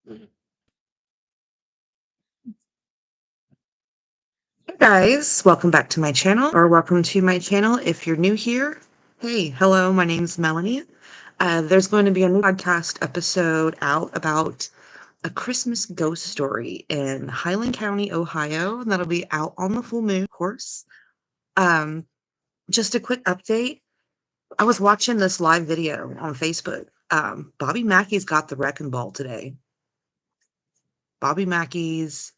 Hey guys, welcome back to my channel, or welcome to my channel if you're new here. Hey, hello, my name's Melanie. There's going to be a new podcast episode out about a Christmas ghost story in Highland County, Ohio, and that'll be out on the full moon, of course. Um, just a quick update. I was watching this live video on Facebook. Bobby Mackey's got the wrecking ball today. Bobby Mackey's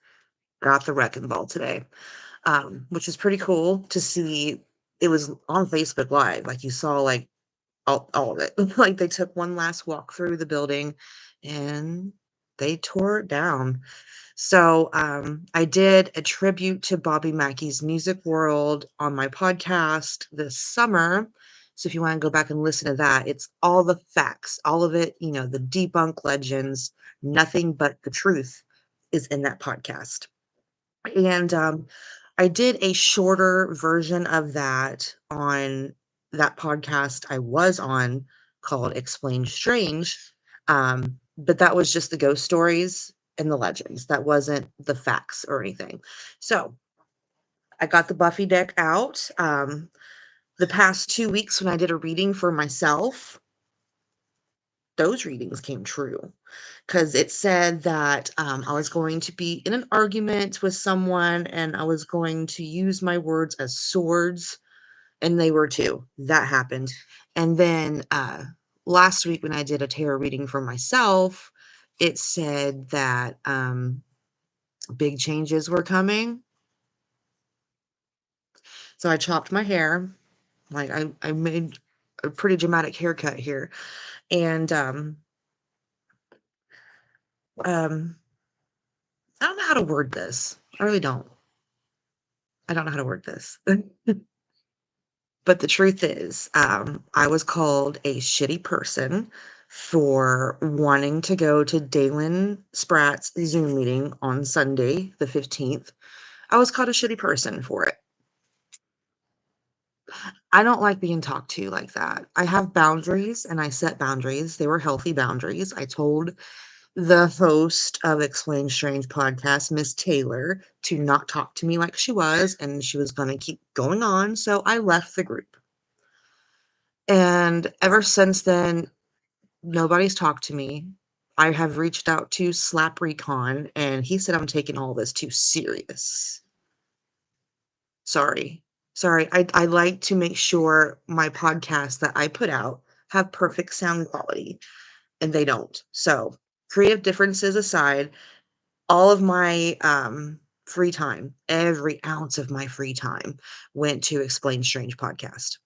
got the wrecking ball today. Which is pretty cool to see. It was on Facebook Live, like you saw like all of it. Like they took one last walk through the building and they tore it down. So I did a tribute to Bobby Mackey's music world on my podcast this summer. So if you want to go back and listen to that, it's all the facts, all of it, the debunk legends, nothing but the truth is in that podcast. And I did a shorter version of that on that podcast I was on called Explain Strange. But that was just the ghost stories and the legends. That wasn't the facts or anything. So I got the Buffy deck out. The past 2 weeks when I did a reading for myself, those readings came true because it said that I was going to be in an argument with someone and I was going to use my words as swords, and they were too. That happened. And then last week when I did a tarot reading for myself, it said that big changes were coming. So I chopped my hair. Like I made a pretty dramatic haircut here. And um I don't know how to word this. I really don't. I don't know how to word this. But the truth is, I was called a shitty person for wanting to go to Dalen Spratt's Zoom meeting on Sunday, the 15th. I was called a shitty person for it. I don't like being talked to like that. I have boundaries and I set boundaries. They were healthy boundaries. I told the host of Explain Strange podcast, Miss Taylor, to not talk to me like she was, and she was going to keep going on. So I left the group. And ever since then, nobody's talked to me. I have reached out to Slap Recon, and he said I'm taking all this too serious. Sorry. Sorry. I like to make sure my podcasts that I put out have perfect sound quality, and they don't. So, creative differences aside, all of my free time, every ounce of my free time went to Explain Strange podcast.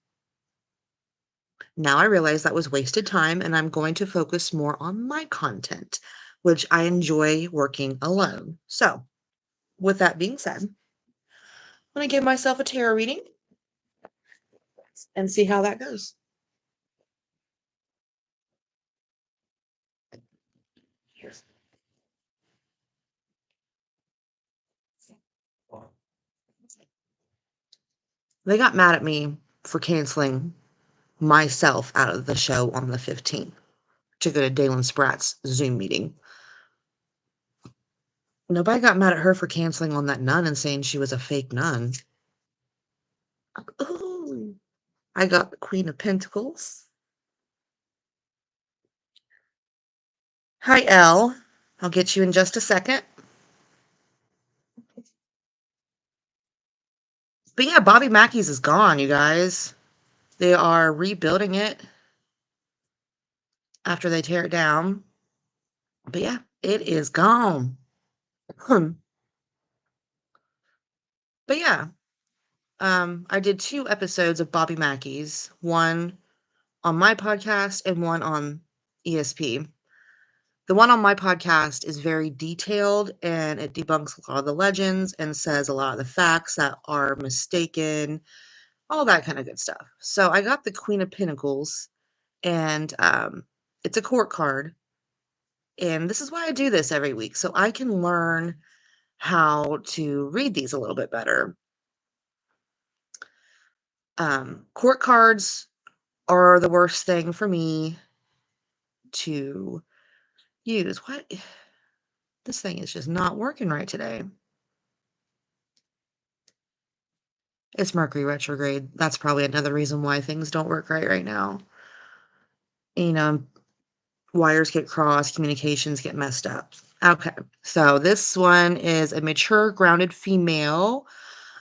Now I realize that was wasted time and I'm going to focus more on my content, which I enjoy working alone. So, with that being said, I'm going to give myself a tarot reading and see how that goes. They got mad at me for canceling myself out of the show on the 15th to go to Dalen Spratt's Zoom meeting. Nobody got mad at her for canceling on that nun and saying she was a fake nun. Ooh, I got the Queen of Pentacles. Hi, Elle. I'll get you in just a second. But yeah, Bobby Mackey's is gone, you guys. They are rebuilding it after they tear it down. But yeah, it is gone. But yeah, I did 2 episodes of Bobby Mackey's, one on my podcast and one on ESP. The one on my podcast is very detailed and it debunks a lot of the legends and says a lot of the facts that are mistaken, all that kind of good stuff. So I got the Queen of Pentacles, and it's a court card. And this is why I do this every week, so I can learn how to read these a little bit better. Court cards are the worst thing for me to use. What? This thing is just not working right today. It's Mercury retrograde. That's probably another reason why things don't work right now. You know, wires get crossed, communications get messed up. Okay, so this one is a mature, grounded female,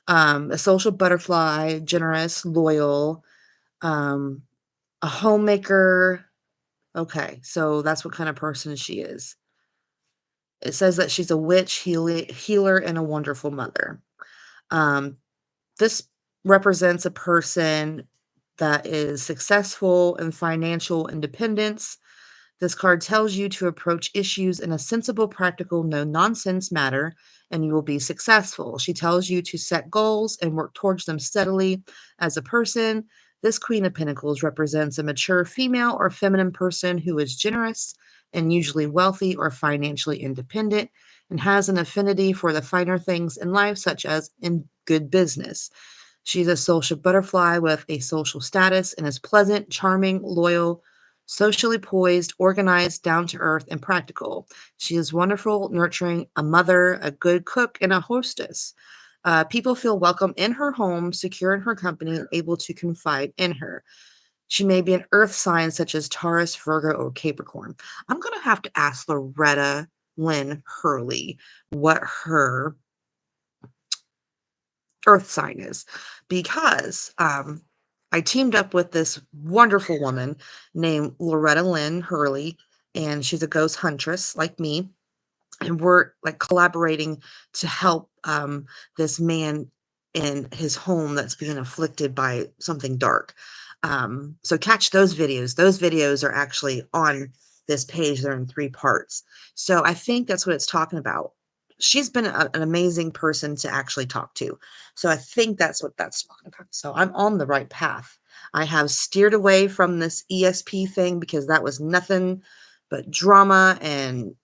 a social butterfly, generous, loyal, um, a homemaker. Okay, so that's what kind of person she is. It says that she's a witch, healer, and a wonderful mother. Um, this represents a person that is successful in financial independence. This card tells you to approach issues in a sensible, practical, no nonsense manner, and you will be successful. She tells you to set goals and work towards them steadily. As a person, this Queen of Pentacles represents a mature female or feminine person who is generous and usually wealthy or financially independent and has an affinity for the finer things in life, such as in good business. She's a social butterfly with a social status and is pleasant, charming, loyal, socially poised, organized, down to earth, and practical. She is wonderful, nurturing, a mother, a good cook, and a hostess. People feel welcome in her home, secure in her company, and able to confide in her. She may be an earth sign such as Taurus, Virgo, or Capricorn. I'm going to have to ask Loretta Lynn Hurley what her earth sign is because I teamed up with this wonderful woman named Loretta Lynn Hurley, and she's a ghost huntress like me. And we're like collaborating to help this man in his home that's being afflicted by something dark. So catch those videos. Those videos are actually on this page. They're in 3 parts. So I think that's what it's talking about. She's been an amazing person to actually talk to. So I think that's what that's talking about. So I'm on the right path. I have steered away from this ESP thing because that was nothing but drama and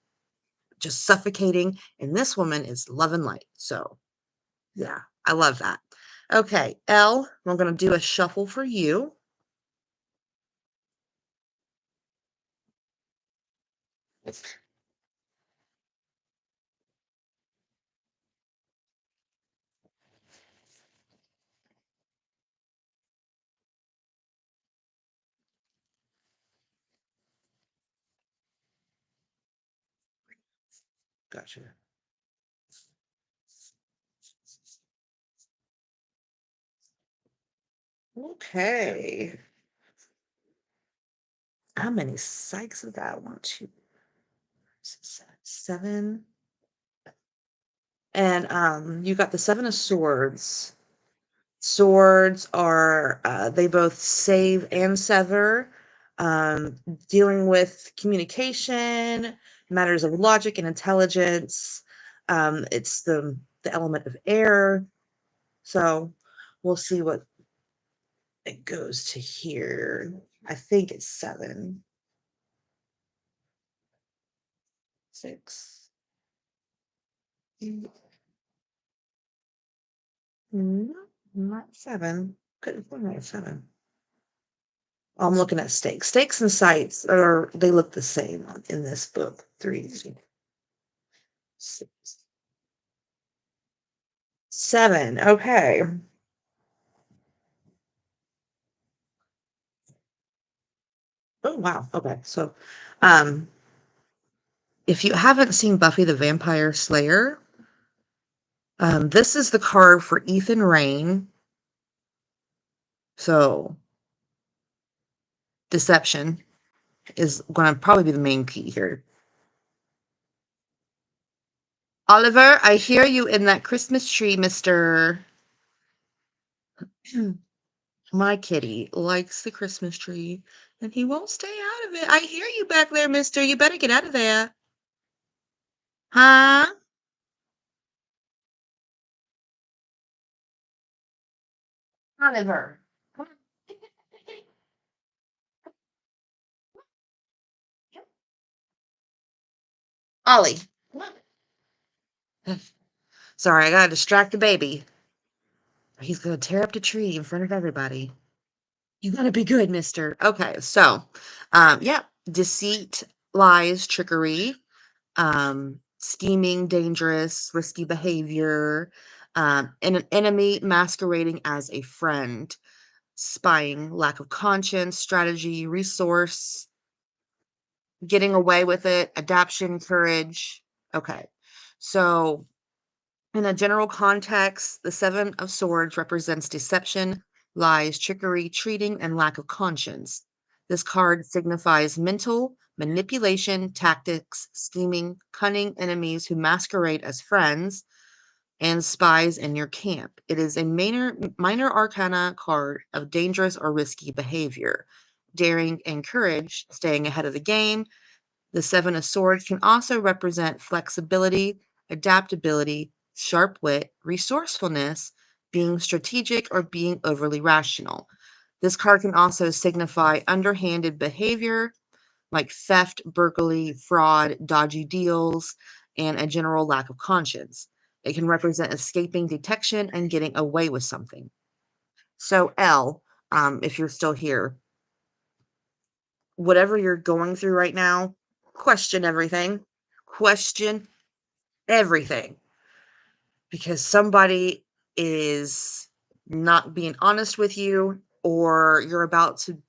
just suffocating. And this woman is love and light. So yeah, I love that. Okay, Elle, we're going to do a shuffle for you. Gotcha. Okay. How many psychs is that? One, two, seven. And you got the Seven of Swords. Swords are they both save and sever, um, dealing with communication, matters of logic and intelligence. It's the element of air. So we'll see what it goes to here. I think it's seven, six. No, not seven. Couldn't find it at seven. I'm looking at stakes. Stakes and sights are they look the same in this book. Three, six, seven. Okay. Oh wow. Okay. So, um, if you haven't seen Buffy the Vampire Slayer, this is the card for Ethan Rain. So, deception is going to probably be the main key here. Oliver, I hear you in that Christmas tree, Mister. My kitty likes the Christmas tree, and he won't stay out of it. I hear you back there, Mister. You better get out of there. Huh? Oliver. Come on. Ollie. Come on. Sorry, I gotta distract the baby. He's gonna tear up the tree in front of everybody. You gotta be good, mister. Okay, so, yeah, deceit, lies, trickery, scheming, dangerous, risky behavior, and an enemy masquerading as a friend, spying, lack of conscience, strategy, resource, getting away with it, adaption, courage. Okay. So, in a general context, the Seven of Swords represents deception, lies, trickery, cheating, and lack of conscience. This card signifies mental manipulation, tactics, scheming, cunning enemies who masquerade as friends, and spies in your camp. It is a minor arcana card of dangerous or risky behavior, daring and courage, staying ahead of the game. The Seven of Swords can also represent flexibility, adaptability, sharp wit, resourcefulness, being strategic, or being overly rational. This card can also signify underhanded behavior like theft, burglary, fraud, dodgy deals, and a general lack of conscience. It can represent escaping detection and getting away with something. So, L, if you're still here, whatever you're going through right now, question everything. Question everything. Because somebody is not being honest with you, or you're about to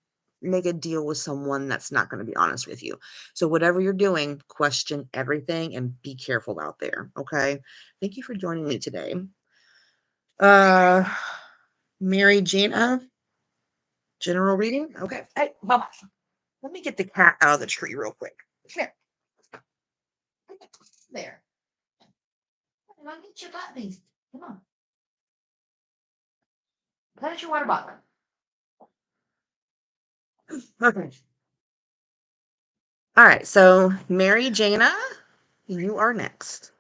make a deal with someone that's not going to be honest with you. So, whatever you're doing, question everything and be careful out there. Okay. Thank you for joining me today. Uh, Mary Jana, general reading. Okay. Hey, Mama, let me get the cat out of the tree real quick. Come here. There. Come on, get your puppies. Come on. Put it your water bottle. Okay. All right. So, Mary Jana, you are next.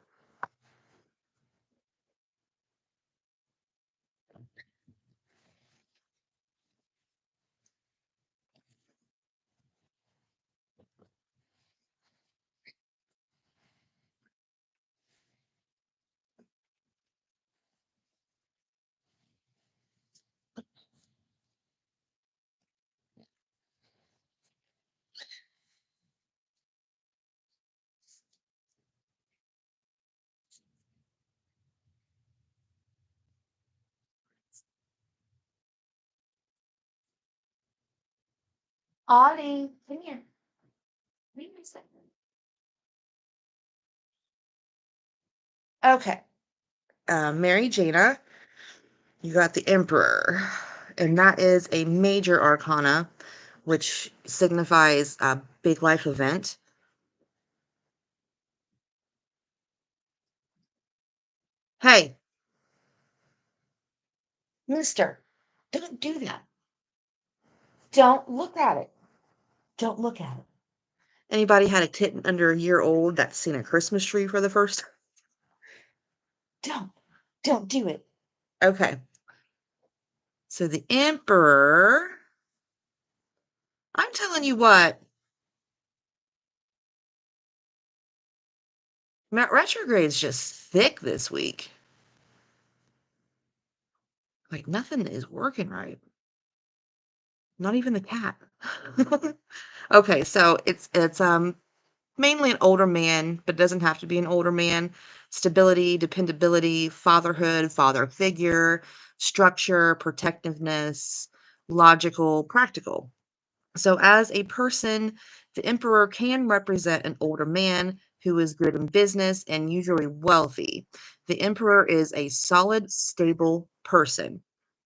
Ollie, come here. Wait a second. Okay. Mary Jana, you got the Emperor, and that is a major arcana, which signifies a big life event. Hey, mister, don't do that. Don't look at it. Don't look at it. Anybody had a kitten under a year old that's seen a Christmas tree for the first time? Don't. Don't do it. Okay. So the Emperor, I'm telling you what, Retrograde's just thick this week. Like nothing is working right. Not even the cat. Okay, so it's mainly an older man, but doesn't have to be an older man. Stability, dependability, fatherhood, father figure, structure, protectiveness, logical, practical. So, as a person, the emperor can represent an older man who is good in business and usually wealthy. The emperor is a solid, stable person.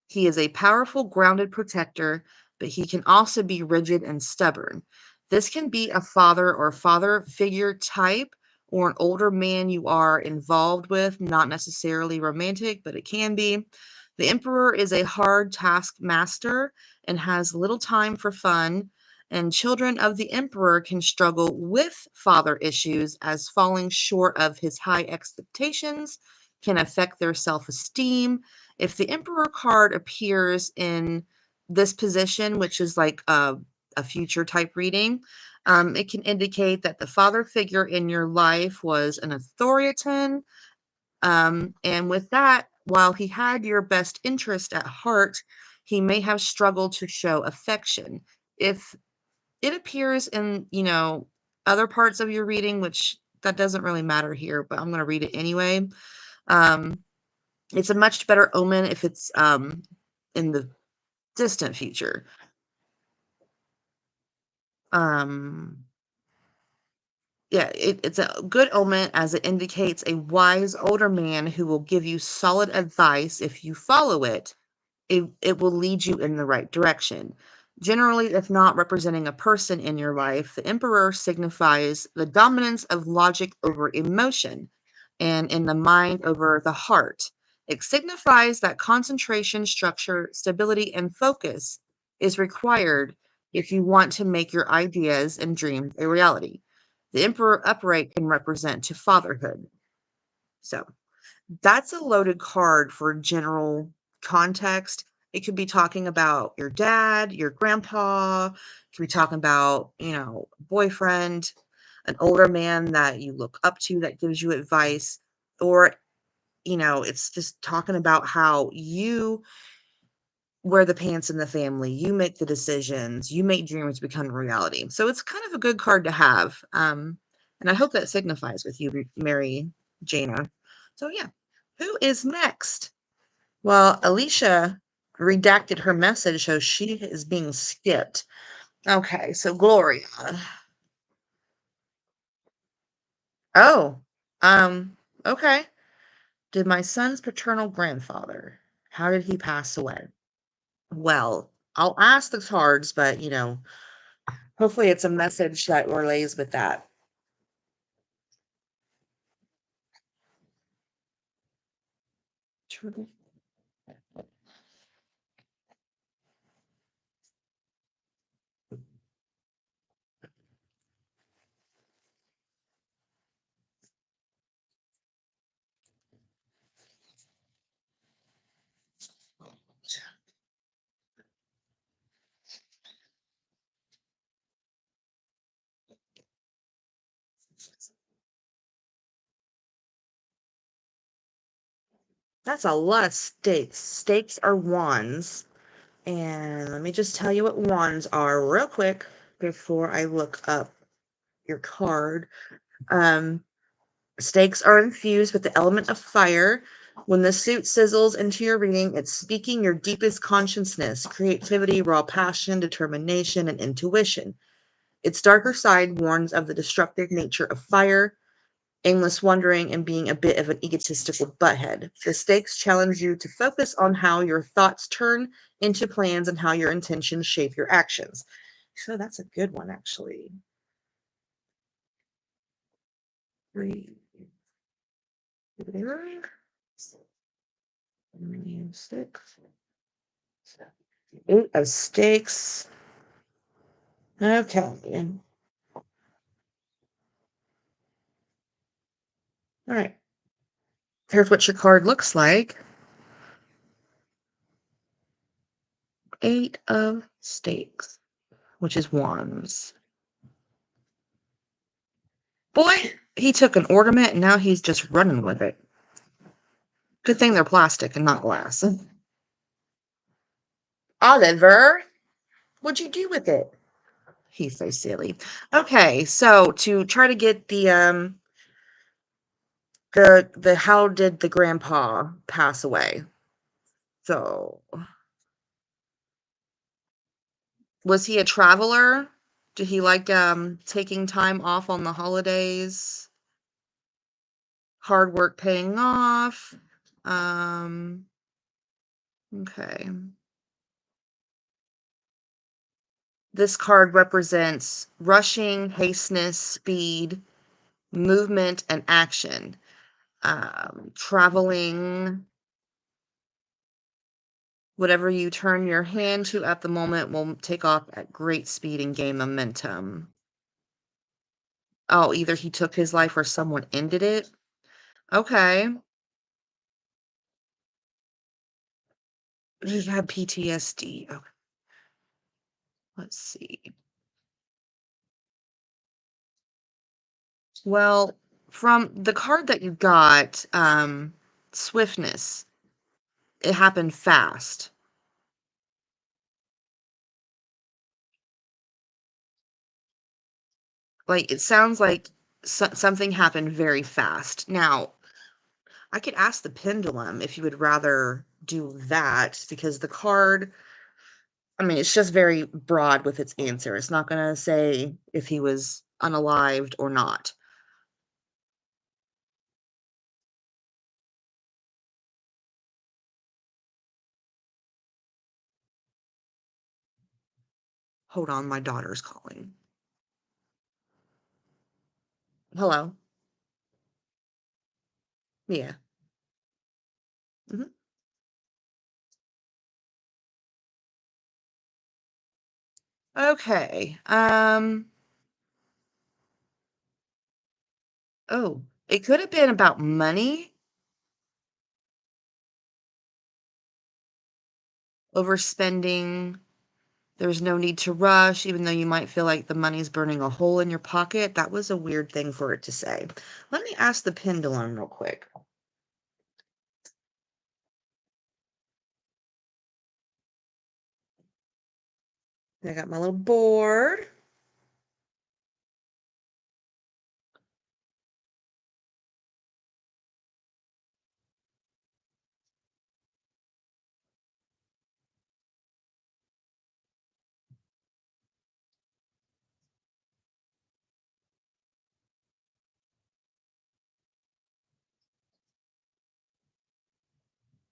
He is a powerful, grounded protector, but he can also be rigid and stubborn. This can be a father or father figure type or an older man you are involved with, not necessarily romantic, but it can be. The emperor is a hard taskmaster and has little time for fun, and children of the emperor can struggle with father issues as falling short of his high expectations can affect their self-esteem. If the emperor card appears in this position, which is like a future type reading, it can indicate that the father figure in your life was an authoritarian, and with that, while he had your best interest at heart, he may have struggled to show affection. If it appears in, other parts of your reading, which that doesn't really matter here, but I'm going to read it anyway. Um, it's a much better omen if it's in the distant future. Um, yeah, it's a good omen as it indicates a wise older man who will give you solid advice if you follow it. It will lead you in the right direction. Generally, if not representing a person in your life, the emperor signifies the dominance of logic over emotion and in the mind over the heart. It signifies that concentration, structure, stability, and focus is required if you want to make your ideas and dreams a reality. The emperor upright can represent to fatherhood. So, that's a loaded card for general context. It could be talking about your dad, your grandpa, it could be talking about, boyfriend, an older man that you look up to that gives you advice, or, it's just talking about how you wear the pants in the family, you make the decisions, you make dreams become reality. So it's kind of a good card to have. And I hope that signifies with you, Mary Jana. So yeah. Who is next? Well, Alicia redacted her message, so she is being skipped. Okay, so Gloria. Oh, okay. Did my son's paternal grandfather, how did he pass away? Well, I'll ask the cards, but hopefully it's a message that relays with that. That's a lot of stakes. Stakes are wands. And let me just tell you what wands are real quick before I look up your card. Um, Stakes are infused with the element of fire. When the suit sizzles into your reading, it's speaking your deepest consciousness, creativity, raw passion, determination, and intuition. Its darker side warns of the destructive nature of fire, aimless wandering, and being a bit of an egotistical butthead. The stakes challenge you to focus on how your thoughts turn into plans and how your intentions shape your actions. So that's a good one, actually. Three. There. Six. Eight of stakes. Okay. All right. Here's what your card looks like. Eight of stakes, which is wands. Boy, he took an ornament and now he's just running with it. Good thing they're plastic and not glass. Oliver, what'd you do with it? He's so silly. Okay, so to try to get the how did the grandpa pass away? So was he a traveler? Did he like taking time off on the holidays? Hard work paying off. Um okay. This card represents rushing, hasteness, speed, movement, and action. Traveling, whatever you turn your hand to at the moment will take off at great speed and gain momentum. Oh, either he took his life or someone ended it. Okay. He had PTSD. Okay. Let's see. Well, from the card that you got, swiftness, it happened fast. Like, it sounds like something happened very fast. Now, I could ask the pendulum if you would rather do that because the card, I mean, it's just very broad with its answer. It's not going to say if he was unalived or not. Hold on, my daughter's calling. Hello. Yeah. Mhm. Okay. Oh, it could have been about money, overspending. There's no need to rush, even though you might feel like the money's burning a hole in your pocket. That was a weird thing for it to say. Let me ask the pendulum real quick. I got my little board.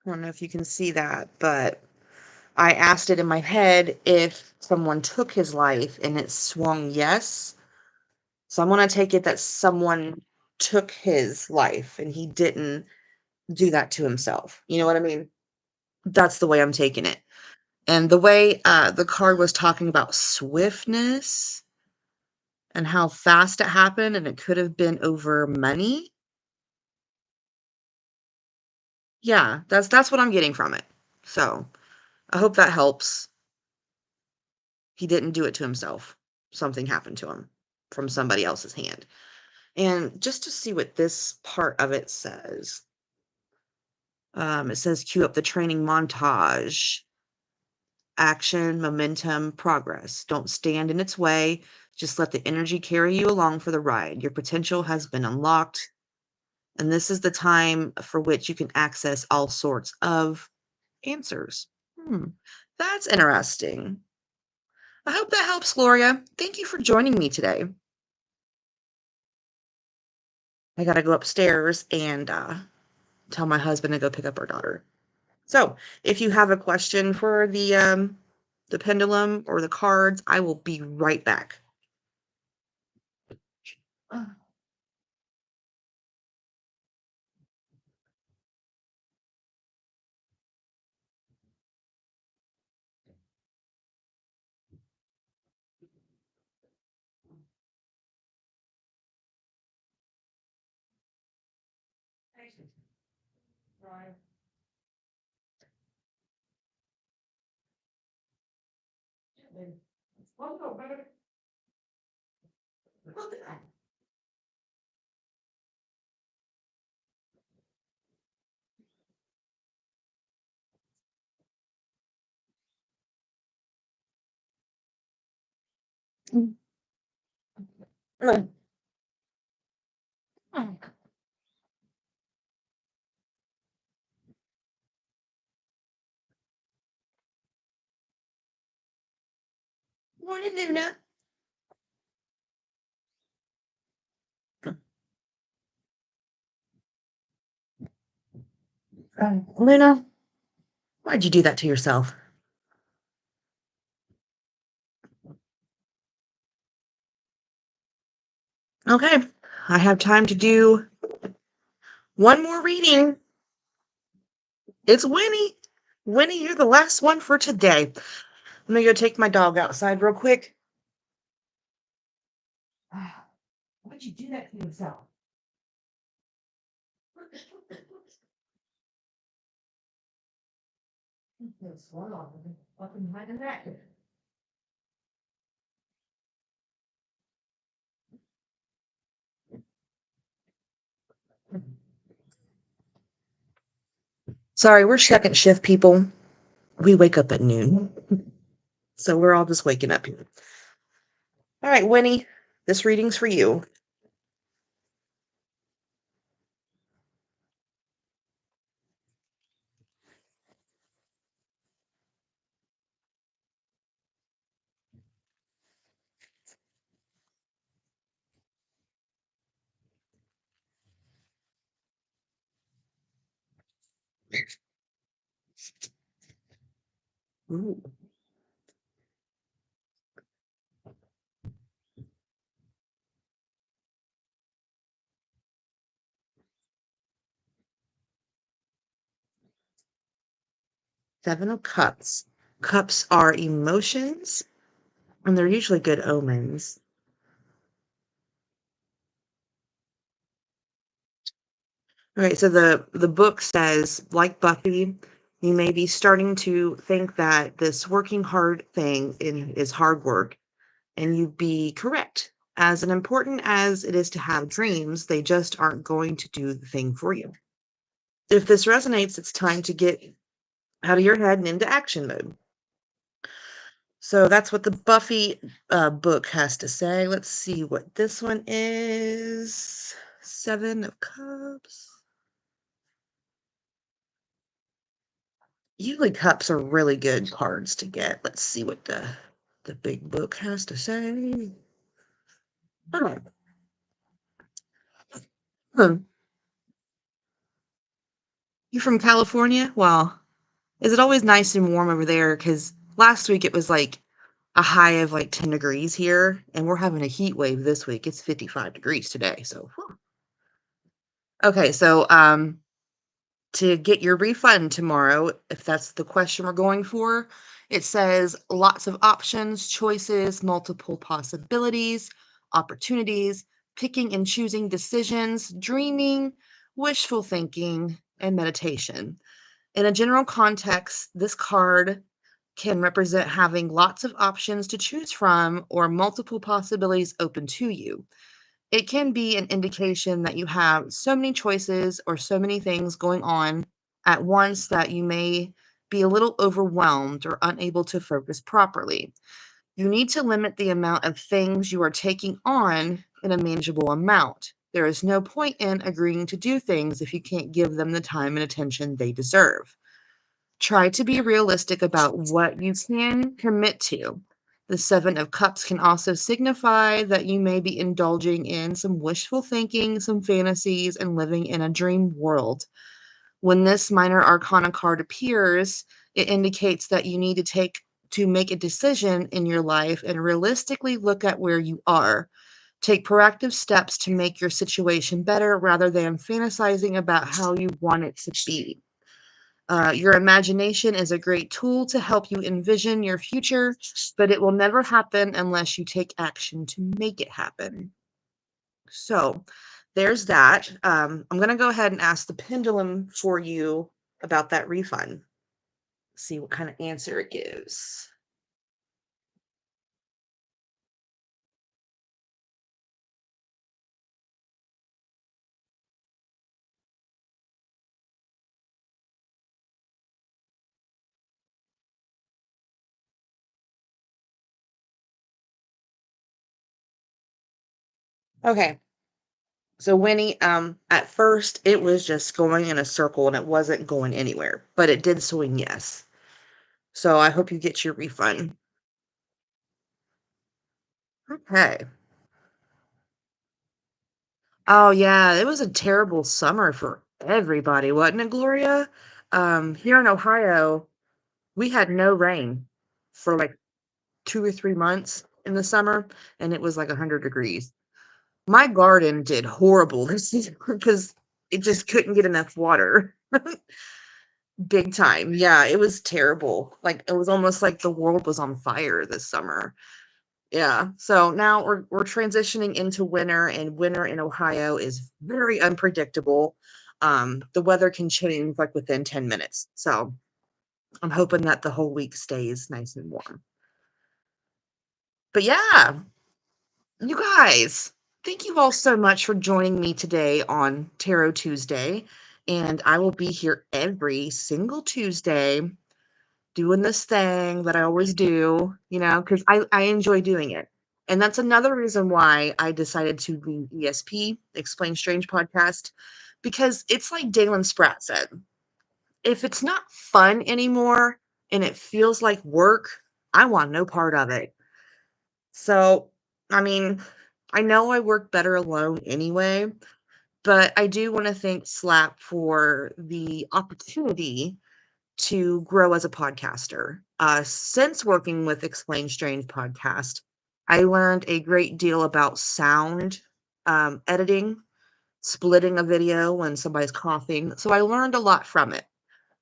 I don't know if you can see that, but I asked it in my head if someone took his life and it swung yes. So I'm going to take it that someone took his life and he didn't do that to himself. You know what I mean? That's the way I'm taking it. And the way the card was talking about swiftness and how fast it happened, and it could have been over money. Yeah, that's what I'm getting from it. So I hope that helps. He didn't do it to himself. Something happened to him from somebody else's hand. And just to see what this part of it says, it says cue up the training montage. Action, momentum, progress. Don't stand in its way. Just let the energy carry you along for the ride. Your potential has been unlocked, and this is the time for which you can access all sorts of answers. Hmm, that's interesting. I hope that helps, Gloria. Thank you for joining me today. I gotta go upstairs and tell my husband to go pick up our daughter. So, if you have a question for the pendulum or the cards, I will be right back. Morning, Luna. Luna, why'd you do that to yourself? Okay, I have time to do one more reading. It's Winnie. Winnie, you're the last one for today. I'm gonna go take my dog outside real quick. Why'd you do that to yourself? Sorry, we're second shift people. We wake up at noon. So we're all just waking up here. All right, Winnie, this reading's for you. Ooh. 7 of Cups. Cups are emotions, and they're usually good omens. Okay, so the book says, like Buffy, you may be starting to think that this working hard thing is hard work, and you'd be correct. As important as it is to have dreams, they just aren't going to do the thing for you. If this resonates, it's time to get out of your head and into action mode. So that's what the Buffy book has to say. Let's see what this one is. 7 of Cups. Usually cups are really good cards to get. Let's see what the big book has to say. Oh, hmm. You from California? Well, is it always nice and warm over there? Because last week it was like a high of like 10 degrees here, and we're having a heat wave this week. It's 55 degrees today. So, whew. Okay, so to get your refund tomorrow, if that's the question we're going for, it says lots of options, choices, multiple possibilities, opportunities, picking and choosing decisions, dreaming, wishful thinking, and meditation. In a general context, this card can represent having lots of options to choose from or multiple possibilities open to you. It can be an indication that you have so many choices or so many things going on at once that you may be a little overwhelmed or unable to focus properly. You need to limit the amount of things you are taking on in a manageable amount. There is no point in agreeing to do things if you can't give them the time and attention they deserve. Try to be realistic about what you can commit to. The 7 of Cups can also signify that you may be indulging in some wishful thinking, some fantasies, and living in a dream world. When this minor arcana card appears, it indicates that you need to make a decision in your life and realistically look at where you are. Take proactive steps to make your situation better rather than fantasizing about how you want it to be. Your imagination is a great tool to help you envision your future, but it will never happen unless you take action to make it happen. So there's that. I'm going to go ahead and ask the pendulum for you about that refund. See what kind of answer it gives. Okay. So Winnie, at first it was just going in a circle and it wasn't going anywhere, but it did swing yes. So I hope you get your refund. Okay. Oh, yeah, it was a terrible summer for everybody, wasn't it, Gloria? Here in Ohio, we had no rain for like 2 or 3 months in the summer, and it was like 100 degrees. My garden did horrible this season because it just couldn't get enough water. Big time. Yeah, it was terrible. Like, it was almost like the world was on fire this summer. Yeah. So now we're transitioning into winter, and winter in Ohio is very unpredictable. The weather can change like within 10 minutes. So I'm hoping that the whole week stays nice and warm. But yeah, you guys, thank you all so much for joining me today on Tarot Tuesday. And I will be here every single Tuesday doing this thing that I always do, because I enjoy doing it. And that's another reason why I decided to leave ESP, Explain Strange podcast, because it's like Dalen Spratt said, if it's not fun anymore and it feels like work, I want no part of it. So, I mean, I know I work better alone anyway, But I do want to thank Slap for the opportunity to grow as a podcaster. Since working with Explain Strange podcast, I learned a great deal about sound editing, splitting a video when somebody's coughing. So I learned a lot from it.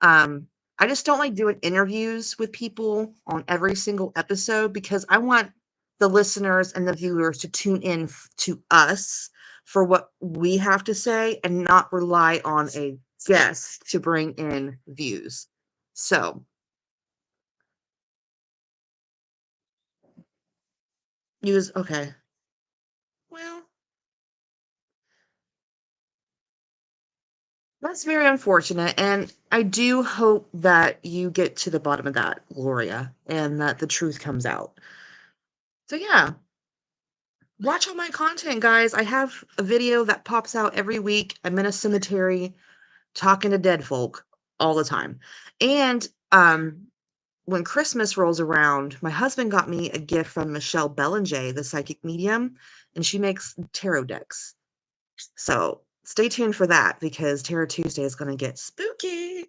Um, I just don't like doing interviews with people on every single episode because I want the listeners and the viewers to tune in to us for what we have to say and not rely on a guest to bring in views. So, use okay. Well, that's very unfortunate, and I do hope that you get to the bottom of that, Gloria, and that the truth comes out. So yeah, watch all my content, guys. I have a video that pops out every week. I'm in a cemetery talking to dead folk all the time. And when Christmas rolls around, my husband got me a gift from Michelle Belanger, the psychic medium, and she makes tarot decks. So stay tuned for that because Tarot Tuesday is going to get spooky.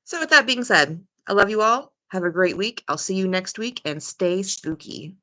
So, with that being said, I love you all. Have a great week. I'll see you next week and stay spooky.